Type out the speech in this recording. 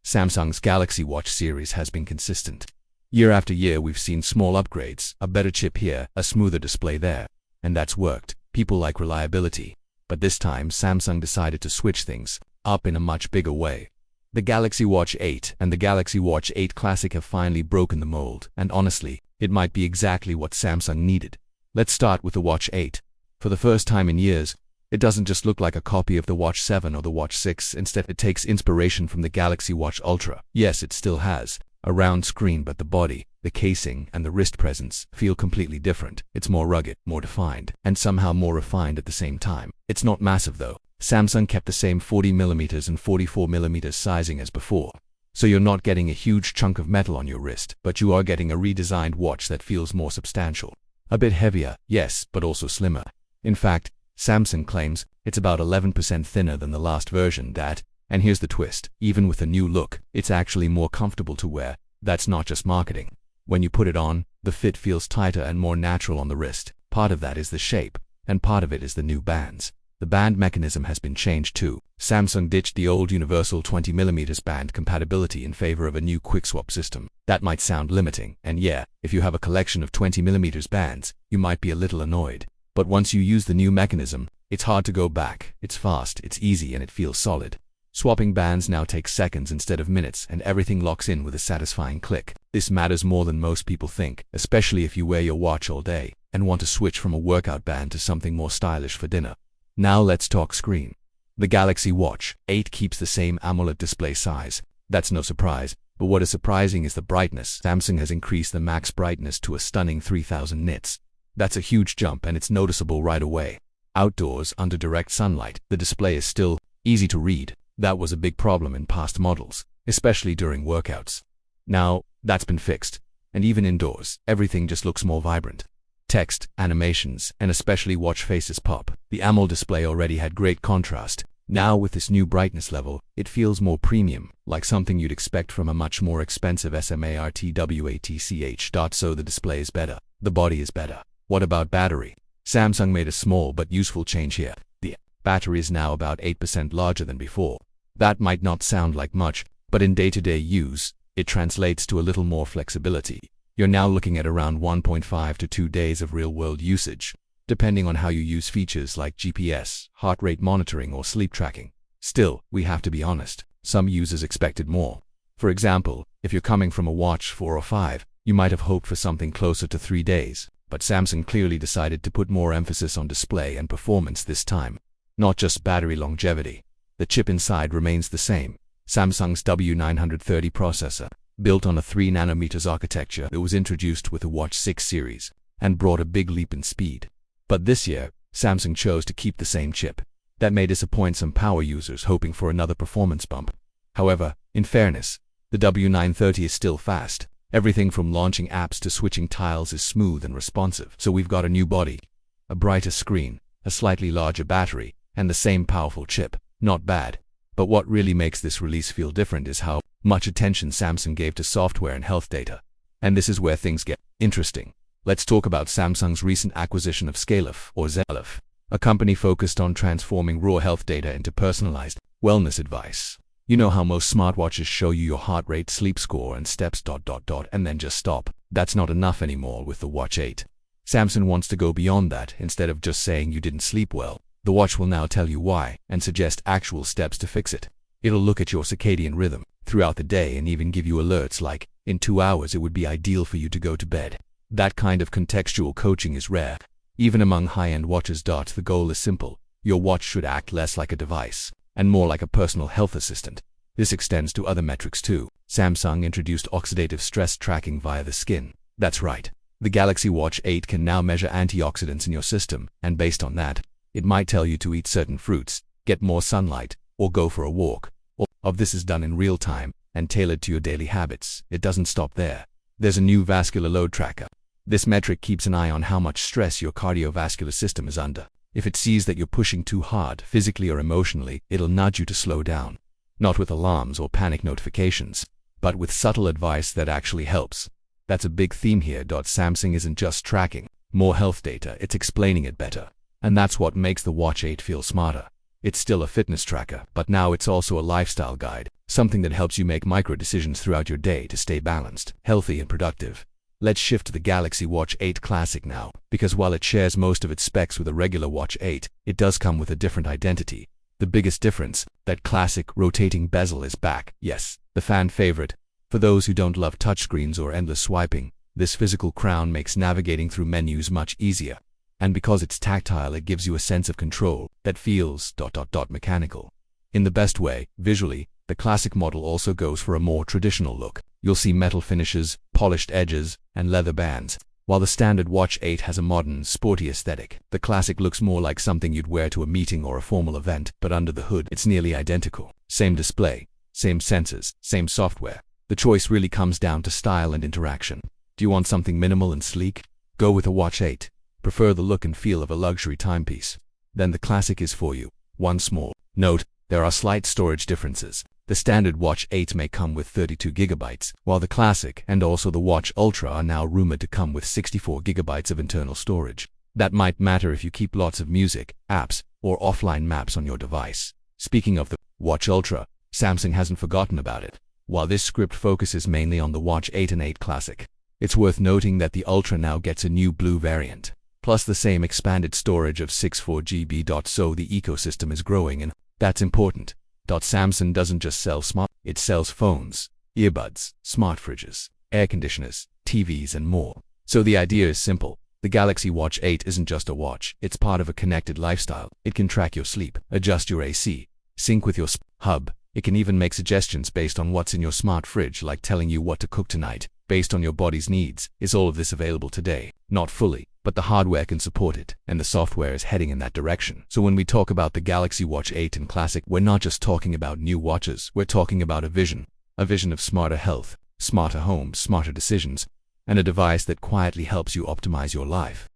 Samsung's Galaxy Watch series has been consistent. Year after year we've seen small upgrades, a better chip here, a smoother display there. And that's worked. People like reliability. But this time Samsung decided to switch things up in a much bigger way. The Galaxy Watch 8 and the Galaxy Watch 8 Classic have finally broken the mold, and honestly, it might be exactly what Samsung needed. Let's start with the Watch 8. For the first time in years, it doesn't just look like a copy of the Watch 7 or the Watch 6, instead it takes inspiration from the Galaxy Watch Ultra. Yes, it still has a round screen, but the body, the casing, and the wrist presence feel completely different. It's more rugged, more defined, and somehow more refined at the same time. It's not massive though. Samsung kept the same 40mm and 44mm sizing as before. So you're not getting a huge chunk of metal on your wrist, but you are getting a redesigned watch that feels more substantial. A bit heavier, yes, but also slimmer. In fact, Samsung claims it's about 11% thinner than the last version and here's the twist, even with a new look, it's actually more comfortable to wear. That's not just marketing. When you put it on, the fit feels tighter and more natural on the wrist. Part of that is the shape, and part of it is the new bands. The band mechanism has been changed too. Samsung ditched the old universal 20mm band compatibility in favor of a new quick swap system. That might sound limiting, and yeah, if you have a collection of 20mm bands, you might be a little annoyed. But once you use the new mechanism, it's hard to go back. It's fast, it's easy, and it feels solid. Swapping bands now takes seconds instead of minutes, and everything locks in with a satisfying click. This matters more than most people think, especially if you wear your watch all day and want to switch from a workout band to something more stylish for dinner. Now let's talk screen. The Galaxy Watch 8 keeps the same AMOLED display size. That's no surprise, but what is surprising is the brightness. Samsung has increased the max brightness to a stunning 3000 nits. That's a huge jump, and it's noticeable right away. Outdoors, under direct sunlight, the display is still easy to read. That was a big problem in past models, especially during workouts. Now, that's been fixed, and even indoors, everything just looks more vibrant. Text, animations, and especially watch faces pop. The AMOLED display already had great contrast. Now with this new brightness level, it feels more premium, like something you'd expect from a much more expensive smartwatch. So the display is better. The body is better. What about battery? Samsung made a small but useful change here. The battery is now about 8% larger than before. That might not sound like much, but in day-to-day use, it translates to a little more flexibility. You're now looking at around 1.5 to 2 days of real-world usage, depending on how you use features like GPS, heart rate monitoring, or sleep tracking. Still, we have to be honest, some users expected more. For example, if you're coming from a Watch 4 or 5, you might have hoped for something closer to 3 days, but Samsung clearly decided to put more emphasis on display and performance this time, not just battery longevity. The chip inside remains the same, Samsung's W930 processor, built on a 3nm architecture that was introduced with the Watch 6 series, and brought a big leap in speed. But this year, Samsung chose to keep the same chip. That may disappoint some power users hoping for another performance bump. However, in fairness, the W930 is still fast. Everything from launching apps to switching tiles is smooth and responsive. So we've got a new body, a brighter screen, a slightly larger battery, and the same powerful chip. Not bad. But what really makes this release feel different is how much attention Samsung gave to software and health data. And this is where things get interesting. Let's talk about Samsung's recent acquisition of Scalef, or Zelef, a company focused on transforming raw health data into personalized wellness advice. You know how most smartwatches show you your heart rate, sleep score, and steps ... and then just stop. That's not enough anymore with the Watch 8. Samsung wants to go beyond that. Instead of just saying you didn't sleep well, the watch will now tell you why and suggest actual steps to fix it. It'll look at your circadian rhythm throughout the day and even give you alerts like, in 2 hours it would be ideal for you to go to bed. That kind of contextual coaching is rare, even among high-end watches. The goal is simple. Your watch should act less like a device and more like a personal health assistant. This extends to other metrics too. Samsung introduced oxidative stress tracking via the skin. That's right. The Galaxy Watch 8 can now measure antioxidants in your system, and based on that, it might tell you to eat certain fruits, get more sunlight, or go for a walk. All of this is done in real time and tailored to your daily habits. It doesn't stop there. There's a new vascular load tracker. This metric keeps an eye on how much stress your cardiovascular system is under. If it sees that you're pushing too hard, physically or emotionally, it'll nudge you to slow down. Not with alarms or panic notifications, but with subtle advice that actually helps. That's a big theme here. Samsung isn't just tracking more health data, it's explaining it better. And that's what makes the Watch 8 feel smarter. It's still a fitness tracker, but now it's also a lifestyle guide, something that helps you make micro decisions throughout your day to stay balanced, healthy, and productive. Let's shift to the Galaxy Watch 8 Classic now, because while it shares most of its specs with a regular Watch 8, it does come with a different identity. The biggest difference, that classic rotating bezel is back. Yes, the fan favorite. For those who don't love touchscreens or endless swiping, this physical crown makes navigating through menus much easier. And because it's tactile, it gives you a sense of control that feels mechanical. In the best way, visually, the classic model also goes for a more traditional look. You'll see metal finishes, polished edges, and leather bands. While the standard Watch 8 has a modern, sporty aesthetic, the classic looks more like something you'd wear to a meeting or a formal event, but under the hood, it's nearly identical. Same display, same sensors, same software. The choice really comes down to style and interaction. Do you want something minimal and sleek? Go with a Watch 8. Prefer the look and feel of a luxury timepiece? Then the classic is for you. One small note, there are slight storage differences. The standard Watch 8 may come with 32 GB, while the Classic and also the Watch Ultra are now rumored to come with 64 GB of internal storage. That might matter if you keep lots of music, apps, or offline maps on your device. Speaking of the Watch Ultra, Samsung hasn't forgotten about it. While this script focuses mainly on the Watch 8 and 8 Classic, it's worth noting that the Ultra now gets a new blue variant, plus the same expanded storage of 64 GB. So the ecosystem is growing, and that's important. Samsung doesn't just sell it sells phones, earbuds, smart fridges, air conditioners, TVs, and more. So the idea is simple. The Galaxy Watch 8 isn't just a watch, it's part of a connected lifestyle. It can track your sleep, adjust your AC, sync with your hub. It can even make suggestions based on what's in your smart fridge, like telling you what to cook tonight, based on your body's needs. Is all of this available today? Not fully, but the hardware can support it, and the software is heading in that direction. So when we talk about the Galaxy Watch 8 and Classic, we're not just talking about new watches, we're talking about a vision of smarter health, smarter homes, smarter decisions, and a device that quietly helps you optimize your life.